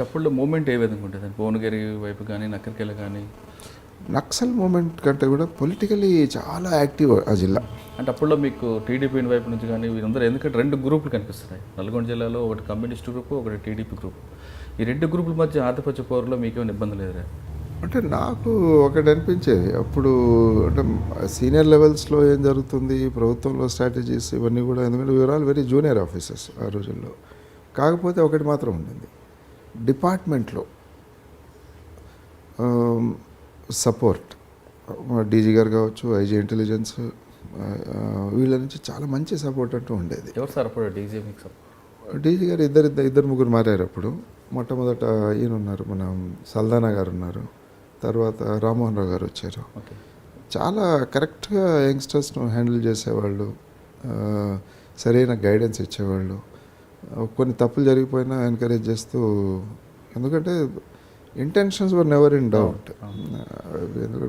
అంటే అప్పుడు మూమెంట్ ఏ విధంగా ఉంటుంది భువనగిరి వైపు కానీ నక్కరికెళ్ళ కానీ? నక్సల్ మూమెంట్ కంటే కూడా పొలిటికలీ చాలా యాక్టివ్ ఆ జిల్లా. అంటే అప్పుడులో మీకు టీడీపీ వైపు నుంచి కానీ వీరందరూ, ఎందుకంటే రెండు గ్రూపులు కనిపిస్తున్నాయి నల్గొండ జిల్లాలో, ఒకటి కమ్యూనిస్ట్ గ్రూపు, ఒకటి టీడీపీ గ్రూప్. ఈ రెండు గ్రూపుల మధ్య ఆధిపత్య పోరులో మీకేమైనా ఇబ్బంది లేదా? అంటే నాకు ఒకటి అనిపించేది అప్పుడు, అంటే సీనియర్ లెవెల్స్లో ఏం జరుగుతుంది, ప్రభుత్వంలో స్ట్రాటజీస్ ఇవన్నీ కూడా, ఎందుకంటే we're all very junior officers ఆ రోజుల్లో. కాకపోతే ఒకటి మాత్రం ఉండింది, డిపార్ట్మెంట్లో సపోర్ట్, డీజీ గారు కావచ్చు, ఐజీ ఇంటెలిజెన్స్, వీళ్ళ నుంచి చాలా మంచి సపోర్ట్ అంటూ ఉండేది. ఎవరు సార్ అప్పుడు డీజీ మీకు సపోర్ట్? డీజీ గారు ఇద్దరు ముగ్గురు మారారు అప్పుడు. మొట్టమొదట ఈయన ఉన్నారు, మన సల్దానా గారు ఉన్నారు, తర్వాత రామ్మోహన్ రావు గారు వచ్చారు. చాలా కరెక్ట్గా యంగ్స్టర్స్ను హ్యాండిల్ చేసేవాళ్ళు, సరైన గైడెన్స్ ఇచ్చేవాళ్ళు. కొన్ని తప్పులు జరిగిపోయినా ఎంకరేజ్ చేస్తూ, ఎందుకంటే intentions were never in doubt. ఎందుకంటే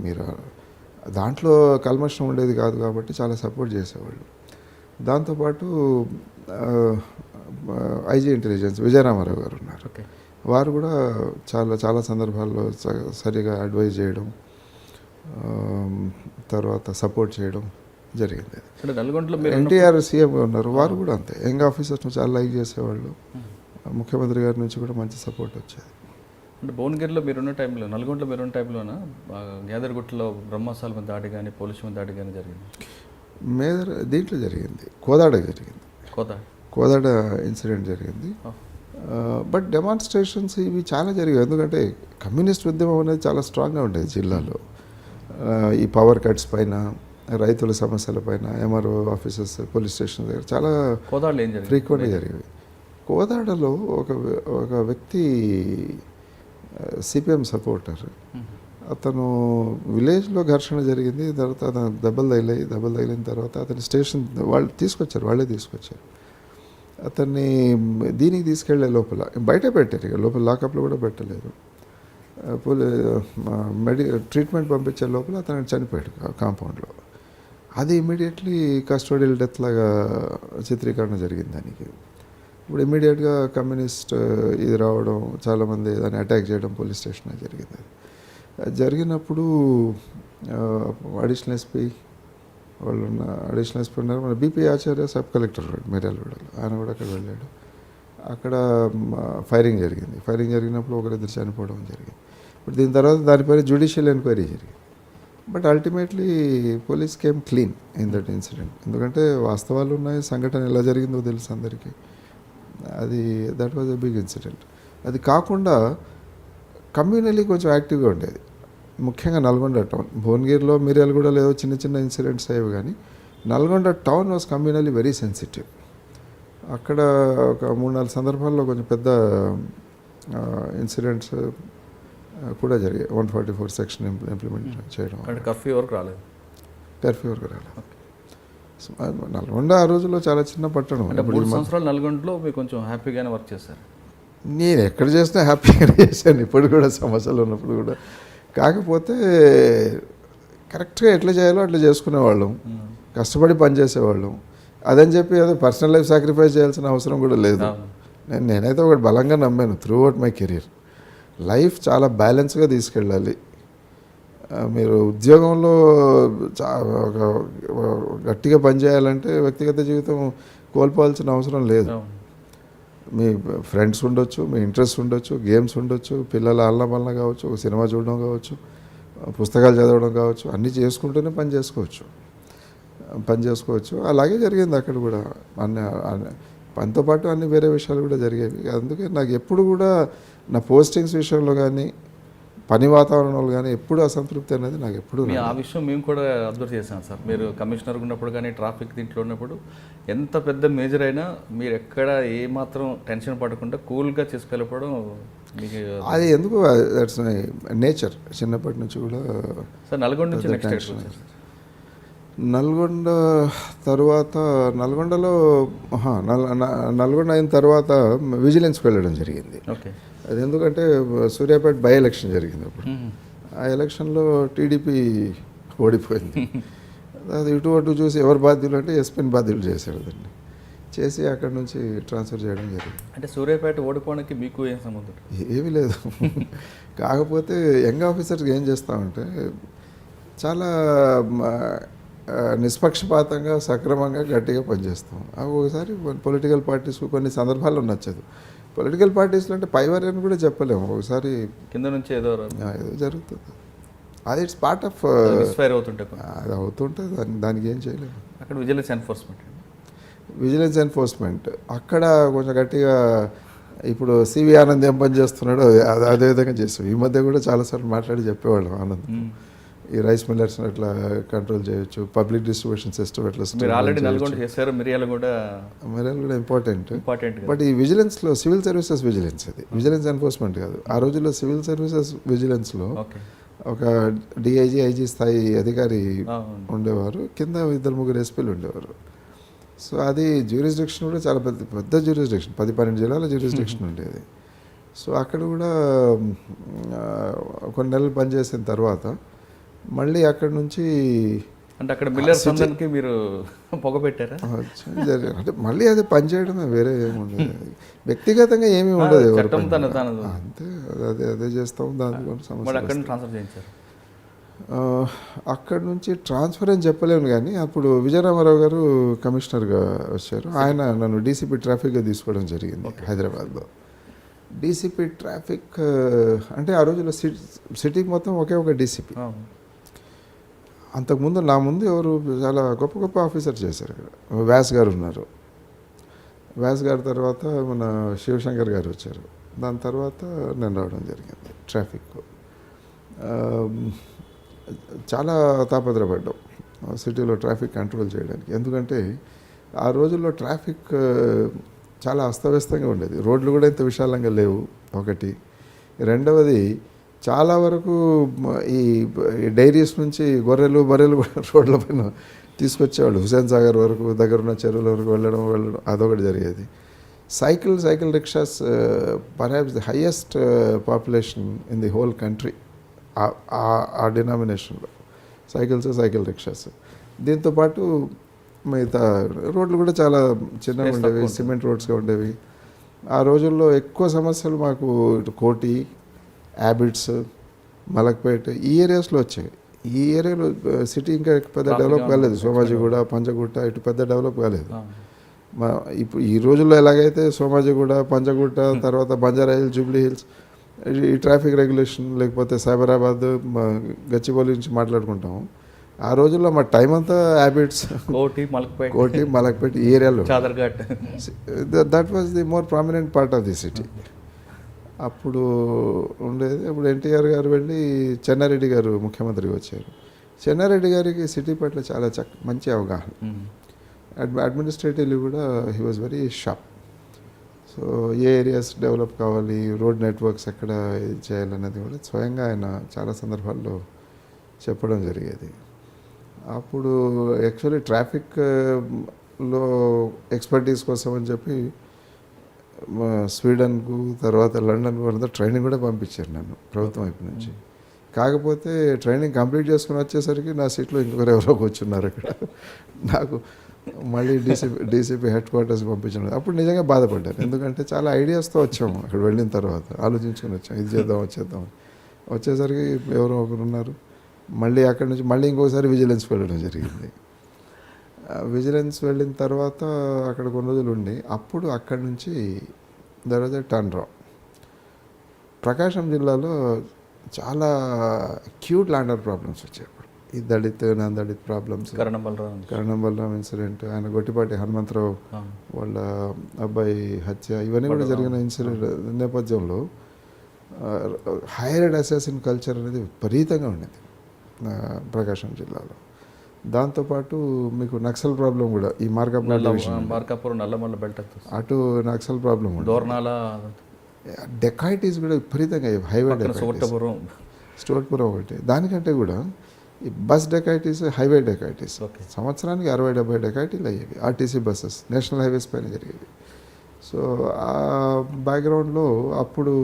మీరు దాంట్లో కల్మషం ఉండేది కాదు కాబట్టి చాలా సపోర్ట్ చేసేవాళ్ళు. దాంతోపాటు ఐజీ ఇంటెలిజెన్స్ విజయరామారావు గారు ఉన్నారు. వారు కూడా చాలా సందర్భాల్లో సరిగా అడ్వైజ్ చేయడం, తర్వాత సపోర్ట్ చేయడం జరిగింది. ఎన్టీఆర్ సీఎంగా ఉన్నారు, వారు కూడా అంతే. యంగ్ ఆఫీసర్స్ను చాలా లైక్ చేసేవాళ్ళు. ముఖ్యమంత్రి గారి నుంచి కూడా మంచి సపోర్ట్ వచ్చేది. అంటే భువనగిరిలో మీరున్న టైంలో, నల్గొండలో మీరున్న టైంలోనా గ్యాదర్గుట్టలో బ్రహ్మోత్సవాల మీద దాడి కానీ పోలీసు మీద దాడి కానీ జరిగింది? దీంట్లో జరిగింది, కోదాడ జరిగింది, కోదాడ ఇన్సిడెంట్ జరిగింది. బట్ డెమాన్స్ట్రేషన్స్ ఇవి చాలా జరిగాయి, ఎందుకంటే కమ్యూనిస్ట్ ఉద్యమం అనేది చాలా స్ట్రాంగ్గా ఉండేది జిల్లాలో. ఈ పవర్ కట్స్ పైన, రైతుల సమస్యల పైన, ఎంఆర్ఓ ఆఫీసర్స్, పోలీస్ స్టేషన్ దగ్గర చాలా ఫ్రీక్వెంట్గా జరిగేవి. కోదాడలో ఒక వ్యక్తి సిపిఎం సపోర్టర్, అతను విలేజ్లో ఘర్షణ జరిగింది. తర్వాత అతను దెబ్బలు తగిలిన తర్వాత అతని స్టేషన్ వాళ్ళే తీసుకొచ్చారు. అతన్ని దీనికి తీసుకెళ్లే లోపల బయట పెట్టారు, ఇక లోపల లాకప్లో కూడా పెట్టలేదు. ట్రీట్మెంట్ పంపించే లోపల అతను చనిపోయాడు కాంపౌండ్లో. అది ఇమీడియట్లీ కస్టోడియల్ డెత్ లాగా చిత్రీకరణ జరిగింది దానికి. ఇప్పుడు ఇమీడియట్గా కమ్యూనిస్ట్ ఇది రావడం, చాలామంది దాన్ని అటాక్ చేయడం పోలీస్ స్టేషన్ జరిగింది. జరిగినప్పుడు అడిషనల్ ఎస్పీ ఉన్నారు, మన బీపీ ఆచార్య సబ్ కలెక్టర్ మిర్యాలగూడలో, ఆయన కూడా అక్కడ వెళ్ళాడు. అక్కడ ఫైరింగ్ జరిగినప్పుడు ఒకరిద్దరు చనిపోవడం జరిగింది. ఇప్పుడు దీని తర్వాత దానిపైన జ్యుడిషియల్ ఎంక్వైరీ జరిగింది. But ultimately police came clean in that incident. ఎందుకంటే వాస్తవాలు ఉన్నాయి, సంఘటన ఎలా జరిగిందో తెలుసు అందరికీ. That was a big incident. అది కాకుండా కమ్యూనల్లీ కొంచెం యాక్టివ్గా ఉండేది, ముఖ్యంగా నల్గొండ టౌన్. భువనగిరిలో మిర్యాలగూడలో ఏదో చిన్న ఇన్సిడెంట్స్ అయ్యేవి, కానీ Nalgonda town was communally very sensitive. అక్కడ ఒక 3-4 సందర్భాల్లో కొంచెం పెద్ద ఇన్సిడెంట్స్ కూడా జరిగాయి. 144 సెక్షన్ ఇంప్లిమెంట్ చేయడం. కర్ఫ్యూ వరకు రాలేదు. నల్గొండ ఆ రోజుల్లో చాలా చిన్న పట్టణం. 3 సంవత్సరాలు నల్గొండలో మీరు కొంచెం హ్యాపీగానే వర్క్ చేశారు? నేను ఎక్కడ చేసినా హ్యాపీగానే చేశాను, ఇప్పుడు కూడా సమస్యలు ఉన్నప్పుడు కూడా. కాకపోతే కరెక్ట్గా ఎట్లా చేయాలో అట్లా చేసుకునేవాళ్ళం, కష్టపడి పనిచేసేవాళ్ళం. అదని చెప్పి ఏదో పర్సనల్ లైఫ్ సాక్రిఫైస్ చేయాల్సిన అవసరం కూడా లేదు. నేనైతే ఒకటి బలంగా నమ్మాను through out my career, life చాలా బ్యాలెన్స్గా తీసుకెళ్ళాలి. మీరు ఉద్యోగంలో గట్టిగా పనిచేయాలంటే వ్యక్తిగత జీవితం కోల్పోవాల్సిన అవసరం లేదు. మీ ఫ్రెండ్స్ ఉండొచ్చు, మీ ఇంట్రెస్ట్ ఉండొచ్చు, గేమ్స్ ఉండొచ్చు, పిల్లల ఆలన కావచ్చు, ఒక సినిమా చూడడం కావచ్చు, పుస్తకాలు చదవడం కావచ్చు, అన్నీ చేసుకుంటూనే పని చేసుకోవచ్చు. అలాగే జరిగింది అక్కడ కూడా. పనితో పాటు అన్ని వేరే విషయాలు కూడా జరిగేవి. అందుకే నాకు ఎప్పుడు కూడా నా పోస్టింగ్స్ విషయంలో కానీ, పని వాతావరణంలో కానీ ఎప్పుడు అసంతృప్తి అనేది నాకు ఎప్పుడు. ఆ విషయం మేము కూడా అబ్జర్వ్ చేసాం సార్. మీరు కమిషనర్ ఉన్నప్పుడు కానీ, ట్రాఫిక్ దీంట్లో ఉన్నప్పుడు ఎంత పెద్ద మేజర్ అయినా మీరు ఎక్కడ ఏమాత్రం టెన్షన్ పడకుండా కూల్గా చేసుకెళ్ళిపోవడం మీకు అది ఎందుకు, దట్స్ మై నేచర్ చిన్నప్పటి నుంచి కూడా. సార్ నల్గొండ నుంచి నెక్స్ట్ నల్గొండ తర్వాత, నల్గొండ అయిన తర్వాత విజిలెన్స్కి వెళ్ళడం జరిగింది. అది ఎందుకంటే సూర్యాపేట బై ఎలక్షన్ జరిగింది అప్పుడు. ఆ ఎలక్షన్లో టీడీపీ ఓడిపోయింది. అది ఇటు చూసి ఎవరు బాధ్యులు అంటే ఎస్పీని బాధ్యులు చేశారు దాన్ని. చేసి అక్కడ నుంచి ట్రాన్స్ఫర్ చేయడం జరిగింది. అంటే సూర్యాపేట ఓడిపోవడానికి మీకు ఏం సంబంధం? ఏమీ లేదు. కాకపోతే యంగ్ ఆఫీసర్స్కి ఏం చేస్తామంటే చాలా నిష్పక్షపాతంగా సక్రమంగా గట్టిగా పనిచేస్తాం. అవి ఒకసారి పొలిటికల్ పార్టీస్ కొన్ని సందర్భాల్లో నచ్చదు. పొలిటికల్ పార్టీస్లో అంటే పైవారని కూడా చెప్పలేము. ఒకసారి కింద నుంచి ఏదో ఏదో జరుగుతుంది, అది ఇట్స్ పార్ట్ ఆఫ్ మిస్ఫైర్ అవుతుంటే అది అవుతుంటుంది. దానికి ఏం చేయలేము. అక్కడ విజిలెన్స్ ఎన్ఫోర్స్మెంట్ అక్కడ కొంచెం గట్టిగా ఇప్పుడు సివి ఆనంద్ ఏం పని చేస్తున్నాడో అదే విధంగా చేస్తాం. ఈ మధ్య కూడా చాలాసార్లు మాట్లాడి చెప్పేవాళ్ళం ఆనంద్, ఈ రైస్ మిల్లర్స్ ఎట్లా కంట్రోల్ చేయొచ్చు, పబ్లిక్ డిస్ట్రిబ్యూషన్ సిస్టమ్ ఎట్లా. మీరు ఆల్రెడీ నల్గొండ చేశారు, మిరియాలు కూడా ఇంపార్టెంట్. బట్ ఈ విజిలెన్స్లో సివిల్ సర్వీసెస్ విజిలెన్స్, అది విజిలెన్స్ ఎన్ఫోర్స్మెంట్ కాదు. ఆ రోజుల్లో సివిల్ సర్వీసెస్ విజిలెన్స్లో ఒక డిఐజీ ఐజీ స్థాయి అధికారి ఉండేవారు, కింద 2-3 ఎస్పీలు ఉండేవారు. సో అది జ్యూరిస్డిక్షన్ కూడా చాలా పెద్ద జ్యూరిస్డిక్షన్, 10-12 జిల్లాల జ్యూరిస్డిక్షన్ ఉండేది. సో అక్కడ కూడా కొన్ని నెలలు పనిచేసిన తర్వాత మళ్ళీ అక్కడ నుంచి అంటే అక్కడ మిల్లర్స్ అందరికి మీరు పొగ పెట్టారా? అంటే మళ్ళీ అది పనిచేయడమే, వేరే ఏమి ఉండదు. వ్యక్తిగతంగా ఏమీ ఉండదు, అంతే. అదే చేస్తాం. దానికి సమస్య ట్రాన్స్ఫర్ చేయించారు. అక్కడ నుంచి ట్రాన్స్ఫర్ అని చెప్పలేము, కానీ అప్పుడు విజయరామారావు గారు కమిషనర్గా వచ్చారు. ఆయన నన్ను డీసీపీ ట్రాఫిక్గా తీసుకోవడం జరిగింది హైదరాబాద్లో. డీసీపీ ట్రాఫిక్ అంటే ఆ రోజుల్లో సిటీకి మొత్తం ఒకే ఒక డీసీపీ. అంతకుముందు నా ముందు ఎవరు చాలా గొప్ప గొప్ప ఆఫీసర్ చేశారు. ఇక్కడ వ్యాస్ గారు ఉన్నారు, వ్యాస్ గారి తర్వాత మన శివశంకర్ గారు వచ్చారు, దాని తర్వాత నేను రావడం జరిగింది ట్రాఫిక్. చాలా తాపత్రపడ్డాం సిటీలో ట్రాఫిక్ కంట్రోల్ చేయడానికి. ఎందుకంటే ఆ రోజుల్లో ట్రాఫిక్ చాలా అస్తవ్యస్తంగా ఉండేది. రోడ్లు కూడా ఇంత విశాలంగా లేవు ఒకటి. రెండవది, చాలా వరకు ఈ డైరీస్ నుంచి గొర్రెలు బర్రెలు కూడా రోడ్ల పైన తీసుకొచ్చేవాళ్ళు. హుసేన్ సాగర్ వరకు, దగ్గరున్న చెరువుల వరకు వెళ్ళడం అదొకటి జరిగేది. Cycle rickshaws perhaps the highest population in the whole country. ఆ డినామినేషన్లో సైకిల్ రిక్షాస్. దీంతోపాటు మిగతా రోడ్లు కూడా చాలా చిన్నగా ఉండేవి, సిమెంట్ రోడ్స్గా ఉండేవి. ఆ రోజుల్లో ఎక్కువ సమస్యలు మాకు ఇటు కోటి, యాబిట్స్, మలక్పేట ఈ ఏరియాస్లో వచ్చాయి. ఈ ఏరియాలో సిటీ ఇంకా పెద్ద డెవలప్ కాలేదు. సోమాజిగూడ, పంజగుట్ట ఇటు పెద్ద డెవలప్ కాలేదు. ఇప్పుడు ఈ రోజుల్లో ఎలాగైతే సోమాజిగూడ, పంజగుట్ట, తర్వాత బంజారాహిల్స్, జూబ్లీ హిల్స్ ఈ ట్రాఫిక్ రెగ్యులేషన్, లేకపోతే సైబరాబాద్, గచ్చిబౌలి నుంచి మాట్లాడుకుంటాము. ఆ రోజుల్లో మా టైం అంతా హ్యాబిట్స్, కోటి, మలక్పేట ఈ ఏరియాలో. That was the more prominent part of the city అప్పుడు ఉండేది. అప్పుడు ఎన్టీఆర్ గారు వెళ్ళి చెన్నారెడ్డి గారు ముఖ్యమంత్రిగా వచ్చారు. చెన్నారెడ్డి గారికి సిటీ పట్ల చాలా మంచి అవగాహన. అడ్మినిస్ట్రేటివ్లీ కూడా he was very sharp. So A areas develop కావాలి, రోడ్ నెట్వర్క్స్ ఎక్కడ చేయాలనేది కూడా స్వయంగా ఆయన చాలా సందర్భాల్లో చెప్పడం జరిగేది. అప్పుడు యాక్చువల్లీ ట్రాఫిక్లో ఎక్స్పర్టీస్ కోసం అని చెప్పి స్వీడన్కు, తర్వాత లండన్కు అంతా ట్రైనింగ్ కూడా పంపించారు నన్ను ప్రభుత్వం వైపు నుంచి. కాకపోతే ట్రైనింగ్ కంప్లీట్ చేసుకుని వచ్చేసరికి నా సీట్లో ఇంకొకరు ఎవరో కూర్చున్నారు అక్కడ. నాకు మళ్ళీ డీసీపీ హెడ్ క్వార్టర్స్ పంపించాను. అప్పుడు నిజంగా బాధపడ్డాను, ఎందుకంటే చాలా ఐడియాస్తో వచ్చాము. అక్కడ వెళ్ళిన తర్వాత ఆలోచించుకొని వచ్చాము, ఇది చేద్దాం. వచ్చేసరికి ఎవరో ఒకరు ఉన్నారు. మళ్ళీ అక్కడి నుంచి మళ్ళీ ఇంకోసారి విజిలెన్స్కి వెళ్ళడం జరిగింది. విజిలెన్స్ వెళ్ళిన తర్వాత అక్కడ కొన్ని రోజులు ఉండి, అప్పుడు అక్కడి నుంచి తర్వాత టర్న్ రౌండ్. ప్రకాశం జిల్లాలో చాలా అక్యూట్ ల్యాండ్ ఆర్డర్ ప్రాబ్లమ్స్ వచ్చాయి. ఈ Dalit non Dalit problems, Karanam Balaram incident, ఆయన గొట్టిపాటి హనుమంతరావు వాళ్ళ అబ్బాయి హత్య, ఇవన్నీ కూడా జరిగిన ఇన్సిడెంట్ నేపథ్యంలో హైయర్డ్ అసాసిన్ కల్చర్ అనేది విపరీతంగా ఉండేది ప్రకాశం జిల్లాలో. దాంతోపాటు మీకు నక్సల్ ప్రాబ్లం కూడా, ఈ మార్కాపూర్ నల్లమల్ల బెల్ట్ అటు నక్సల్ ప్రాబ్లం కూడా, డెకాయిటీస్ కూడా విపరీతంగా హైవే స్టోర్పురం ఒకటి. దానికంటే కూడా ఈ బస్ డెకాయిటీస్, హైవే డెకాయిటీస్ సంవత్సరానికి 60-70 డెకాయిటీలు అయ్యేవి. ఆర్టీసీ బస్సెస్ నేషనల్ హైవేస్ పైన జరిగేవి. సో ఆ బ్యాక్గ్రౌండ్లో అప్పుడు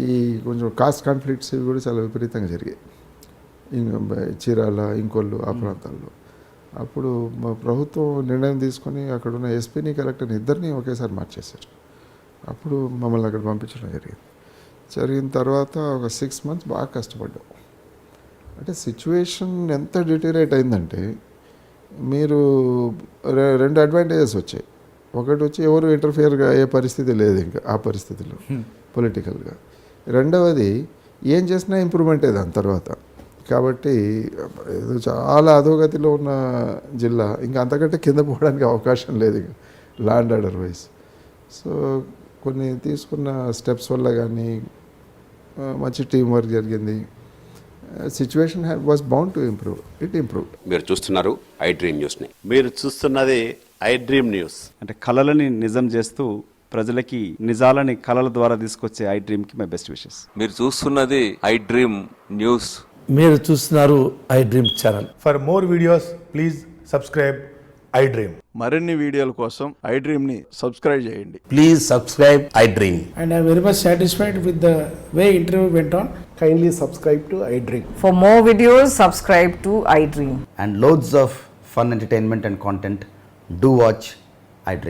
ఈ కొంచెం కాస్ట్ కాన్ఫ్లిక్ట్స్ ఇవి కూడా చాలా విపరీతంగా జరిగాయి. చీరాల, ఇంకొల్లు ఆ ప్రాంతాల్లో. అప్పుడు మా ప్రభుత్వం నిర్ణయం తీసుకొని అక్కడ ఉన్న ఎస్పీని కలెక్టర్ని ఇద్దరిని ఒకేసారి మార్చేశారు. అప్పుడు మమ్మల్ని అక్కడ పంపించడం జరిగిన తర్వాత ఒక 6 months బాగా కష్టపడ్డాం. అంటే సిచ్యువేషన్ ఎంత డిటీరేట్ అయిందంటే మీరు రెండు అడ్వాంటేజెస్ వచ్చాయి. ఒకటి వచ్చి ఎవరు ఇంటర్ఫియర్గా అయ్యే పరిస్థితి లేదు ఇంకా ఆ పరిస్థితిలో పొలిటికల్గా. రెండవది ఏం చేసినా ఇంప్రూవ్మెంటే దాని తర్వాత. కాబట్టి ఏదో చాలా అధోగతిలో ఉన్న జిల్లా ఇంకా అంతకంటే కింద పోవడానికి అవకాశం లేదు ఇంకా ల్యాండ్ ఆర్డర్ వైజ్. సో కొన్ని తీసుకున్న స్టెప్స్ వల్ల కానీ మంచి టీం వర్క్ జరిగింది. Situation was bound to improve. It improved. మీరు చూస్తున్నారు ఐ డ్రీమ్ న్యూస్ని. మీరు చూస్తున్నది ఐ డ్రీమ్ న్యూస్. అంటే కళలని నిజం చేస్తూ ప్రజలకి నిజాలని కళల ద్వారా తీసుకొచ్చే ఐ డ్రీమ్కి మై బెస్ట్ విషెస్. మీరు చూస్తున్నది ఐ డ్రీమ్ న్యూస్. మీరు చూస్తున్నారు I dream channel. For more videos, please subscribe I Dream. మరిన్ని వీడియోల కోసం ఐ డ్రీమ్ని సబ్స్క్రైబ్ చేయండి. Please subscribe I dream. And I'm very much satisfied with the way interview went on. Kindly subscribe to I Dream. For more videos, subscribe to iDream. and loads of fun entertainment and content. Do watch